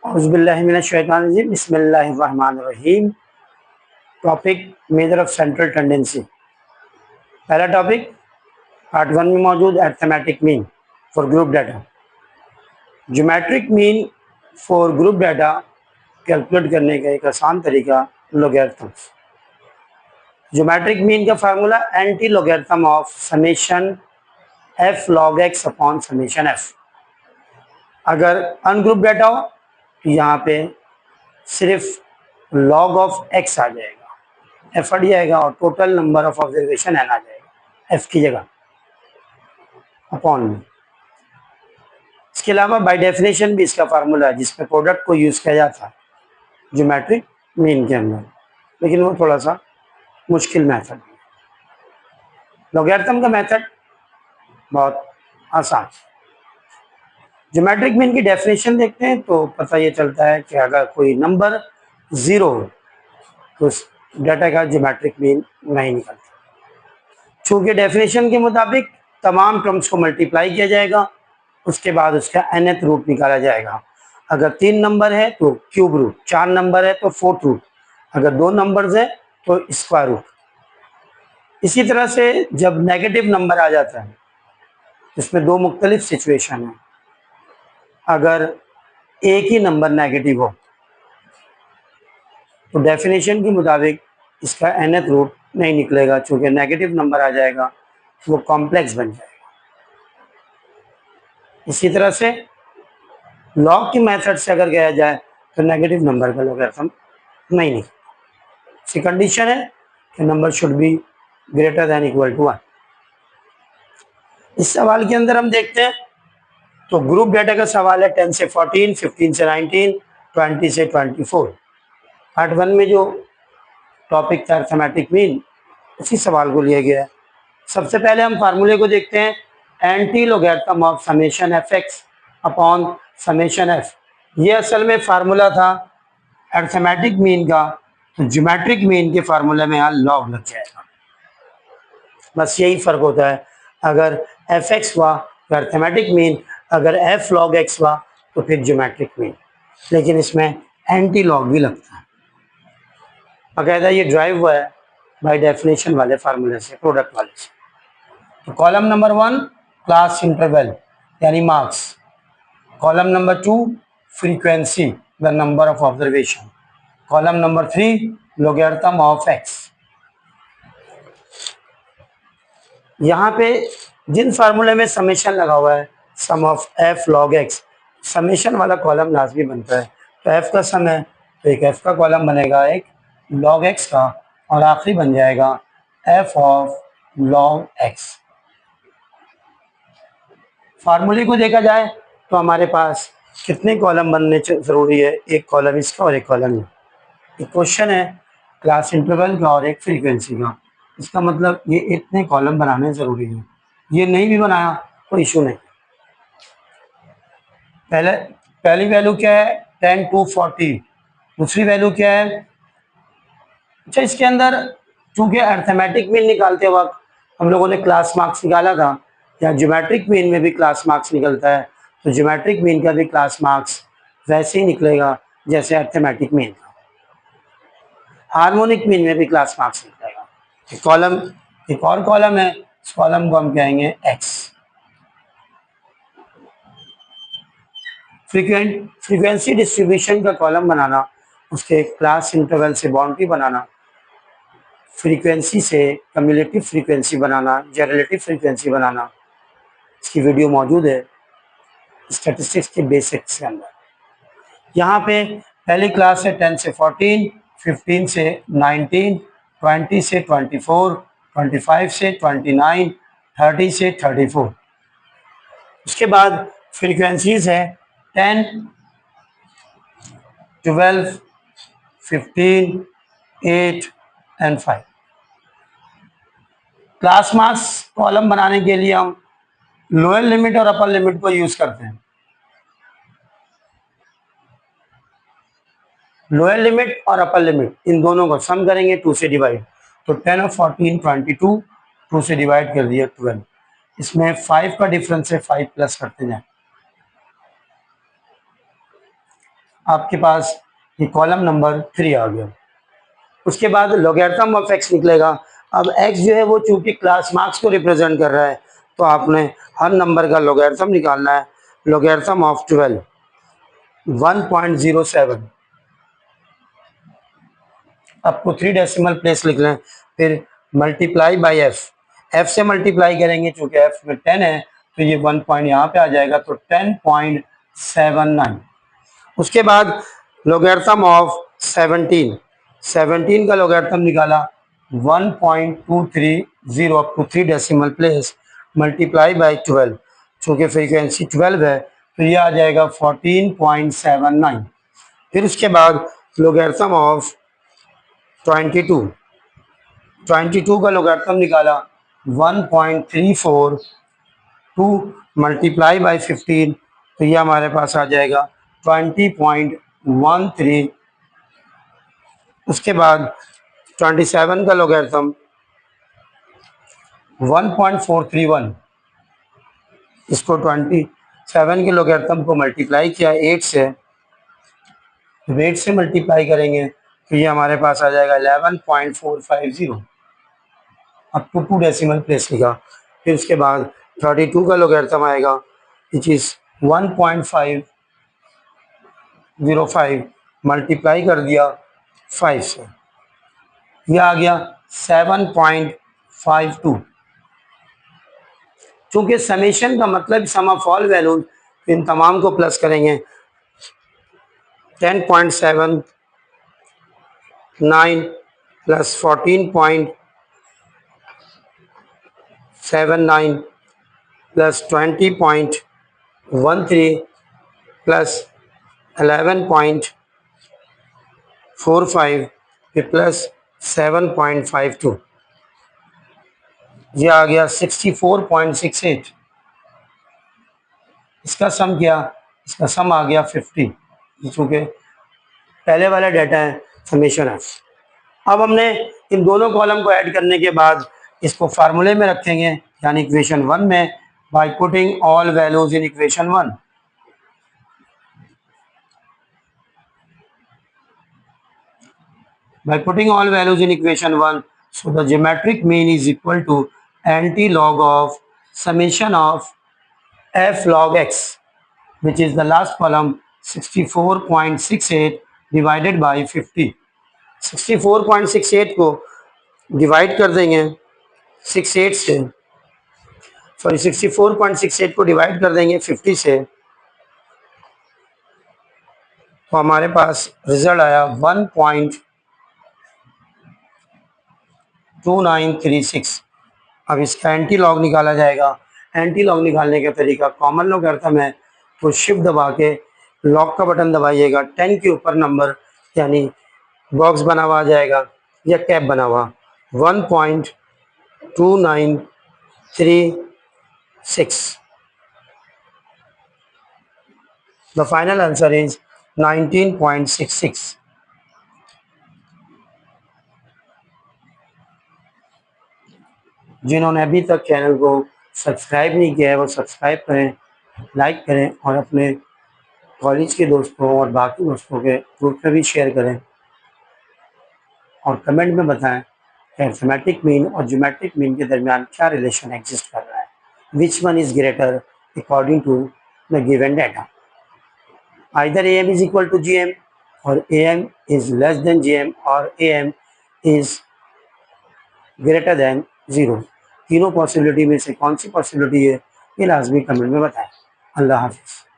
औज़ुबिल्लाहि बिस्मिल्लाहिर्रहमानिर्रहीम। Topic measure of central tendency. पहला topic part 1 में मौजूद arithmetic mean for group data. Geometric mean for group data calculate करने का एक आसान तरीका लॉगरिथम्स। ज्योमेट्रिक मीन का formula anti logarithm of summation F log x upon summation F. अगर अनग्रुप डाटा हो तो यहाँ पे सिर्फ लॉग ऑफ एक्स आ जाएगा, एफ हट जाएगा और total number of observation N आ जाएगा एफ की जगह अपॉन में। इसके अलावा बाय डेफिनेशन भी इसका फार्मूला है जिसमें प्रोडक्ट को यूज किया जाता है ज्योमेट्रिक मीन के अंदर, लेकिन वो थोड़ा सा मुश्किल मेथड है। लॉगरिथम का मेथड बहुत आसान। ज्योमेट्रिक मीन की डेफिनेशन देखते हैं तो पता ये चलता है कि अगर कोई नंबर 0 हो तो उस डाटा का ज्योमेट्रिक मीन नहीं निकलता। चूंकि डेफिनेशन के मुताबिक तमाम टर्म्स को मल्टीप्लाई किया जाएगा, उसके बाद उसका nth रूट निकाला जाएगा। अगर 3 नंबर है तो क्यूब रूट, 4 नंबर है तो फोर्थ रूट, अगर 2 नंबर्स है तो स्क्वायर रूट। इसी तरह से जब नेगेटिव नंबर आ जाता है इसमें दो मुख्तलिफ सिचुएशन है। अगर एक ही नंबर नेगेटिव हो तो डेफिनेशन के मुताबिक इसका nth रूट नहीं निकलेगा, चूंकि नेगेटिव नंबर आ जाएगा वो कॉम्प्लेक्स बन जाएगा। इसी तरह से लॉग की मेथड से अगर गया जाए तो नेगेटिव नंबर का लॉगरिथम नहीं निकलेगा। इसकी कंडीशन है कि number should be greater than equal to 1। इस सवाल के अंदर हम देखते हैं तो ग्रुप डाटा का सवाल है 10 से 14, 15 से 19, 20 से 24। पार्ट 1 में जो टॉपिक था अरिथमेटिक मीन, उसी सवाल को लिया गया है। सबसे पहले हम फार्मूले को देखते हैं, anti logarithm of summation F x upon summation F. ये असल में फार्मूला था अरिथमेटिक मीन का, तो ज्योमेट्रिक मीन के फार्मूले में यहाँ लॉग लग जाएगा। बस यही फर्क होता है, अगर एफ एक्स हुआ तो अरिथमेटिक मीन, अगर एफ लॉग एक्स हुआ तो फिर ज्योमेट्रिक मीन, लेकिन इसमें एंटी लॉग भी लगता है। बाकायदा ये ड्राइव हुआ है बाय डेफिनेशन वाले फार्मूले से, प्रोडक्ट वाले से। तो कॉलम नंबर 1 क्लास इंटरवल यानी marks, column number 2 frequency the number of observation, column number 3 logarithm of X. यहाँ पे जिन फार्मूले में समेशन लगा हुआ है sum of F log X, summation वाला कॉलम लाजमी बनता है। तो एफ का सम है तो एक एफ का कॉलम बनेगा, एक लॉग एक्स का, और आखिरी बन जाएगा एफ ऑफ लॉग एक्स। फार्मूले को देखा जाए तो हमारे पास कितने कॉलम बनने जरूरी है, एक कॉलम इसका और एक कॉलम ये। एक क्वेश्चन है क्लास इंटरवल का और एक फ्रीक्वेंसी का, इसका मतलब ये इतने कॉलम बनाने जरूरी है। ये नहीं भी बनाया कोई इशू नहीं। पहली वैल्यू क्या है 10 to 40, दूसरी वैल्यू क्या है। अच्छा, इसके अंदर चूंकि अरिथमेटिक मीन निकालते वक्त हम लोगों ने क्लास मार्क्स निकाला था, या ज्योमेट्रिक मीन में भी क्लास मार्क्स निकलता है, तो ज्योमेट्रिक मीन का भी क्लास मार्क्स वैसे ही निकलेगा जैसे अरिथमेटिक मीन का। हार्मोनिक मीन में भी क्लास मार्क्स निकलेगा। एक कॉलम, एक और कॉलम है, इस कॉलम को हम कहेंगे एक्स। फ्रीक्वेंसी डिस्ट्रीब्यूशन का कॉलम बनाना, उसके क्लास इंटरवल से बाउंड्री बनाना, फ्रीक्वेंसी से कम्युलेटिव फ्रीक्वेंसी बनाना या रिलेटिव फ्रीक्वेंसी बनाना, इसकी वीडियो मौजूद है स्टैटिस्टिक्स के बेसिक्स के अंदर। यहाँ पे पहली क्लास है 10 से 14, 15 से 19, 20 से 24, 25 से 29, 30 से 34। उसके बाद फ्रीक्वेंसीज है 10, 12, 15, 8 एंड 5। क्लास मार्क्स कॉलम बनाने के लिए हम लोअर लिमिट और अपर लिमिट को यूज करते हैं। लोअर लिमिट और अपर लिमिट इन दोनों को सम करेंगे 2 से डिवाइड, तो 10 और 14 22, 2 से डिवाइड कर दिया 12। इसमें 5 का डिफरेंस है, 5 प्लस करते जाए। आपके पास ये कॉलम नंबर 3 आ गया। उसके बाद लॉगरिथम ऑफ x निकलेगा। अब x जो है वो चूंकि क्लास मार्क्स को रिप्रेजेंट कर रहा है तो आपने हर नंबर का लॉगरिथम निकालना है। लॉगरिथम ऑफ 12 1.07, आपको 3 डेसिमल प्लेस लिख लें, फिर मल्टीप्लाई बाई एफ से मल्टीप्लाई करेंगे, चूंकि एफ में 10 है तो ये 1 पॉइंट यहाँ पे आ जाएगा, तो 10.79। उसके बाद लॉगरिथम ऑफ 17 का लॉगरिथम निकाला 1.230 up to 3 decimal place multiply by 12, चूंकि फ्रीक्वेंसी 12 है तो ये आ जाएगा 14.79। फिर उसके बाद लॉगरिथम ऑफ 22 का लॉगरिथम निकाला 1.342 मल्टीप्लाई बाई 15, तो ये हमारे पास आ जाएगा 20.13। उसके बाद 27 का लॉगरिथम 1.431, इसको 27 के लॉगरिथम को मल्टीप्लाई किया 8 से, जब 8 से मल्टीप्लाई करेंगे तो ये हमारे पास आ जाएगा 11.450, अब टू 2 डेसिमल प्लेस लिखा। फिर उसके बाद 32 का लॉगरिथम आएगा विच इज 1.505 मल्टीप्लाई कर दिया 5 से, यह आ गया 7.52। चूंकि समेशन का मतलब सम ऑफ ऑल वैल्यूज, इन तमाम को प्लस करेंगे 10.79 प्लस 14.79 प्लस 20.13 प्लस 11.45 प्लस 7.52, ये आ गया 64.68। इसका सम क्या, इसका सम आ गया 50, चूँकि पहले वाला डाटा है समेशन है। अब हमने इन दोनों कॉलम को ऐड करने के बाद इसको फार्मूले में रखेंगे, यानी इक्वेशन 1 में, by putting all values in equation 1। By putting all values in equation 1, so the geometric mean is equal to anti-log of summation of f log x, which is the last column, 64.68 divided by 50। 64.68 को divide कर देंगे 68 से, sorry 64.68 को divide कर देंगे 50 से, तो हमारे पास रिजल्ट आया 1.2936। अब इसका एंटी लॉग निकाला जाएगा। एंटी लॉग निकालने का तरीका कॉमन लॉगरिथम है, तो शिफ्ट दबा के लॉग का बटन दबाइएगा, 10 के ऊपर नंबर यानी बॉक्स बना हुआ आ जाएगा या कैप बना हुआ, 1.2936। The final answer is 19.66। जिन्होंने अभी तक चैनल को सब्सक्राइब नहीं किया है वो सब्सक्राइब करें, लाइक करें और अपने कॉलेज के दोस्तों और बाकी दोस्तों के ग्रुप में भी शेयर करें, और कमेंट में बताएं कि अरिथमेटिक मीन और ज्योमेट्रिक मीन के दरमियान क्या रिलेशन एग्जिस्ट कर रहा है, which one is greater according to the given data. Either AM is equal to GM और AM is less than GM और AM इज ग्रेटर देन 0। तीनों पॉसिबिलिटी में से कौन सी पॉसिबिलिटी है ये लाजमी कमेंट में बताएं। अल्लाह हाफिज़।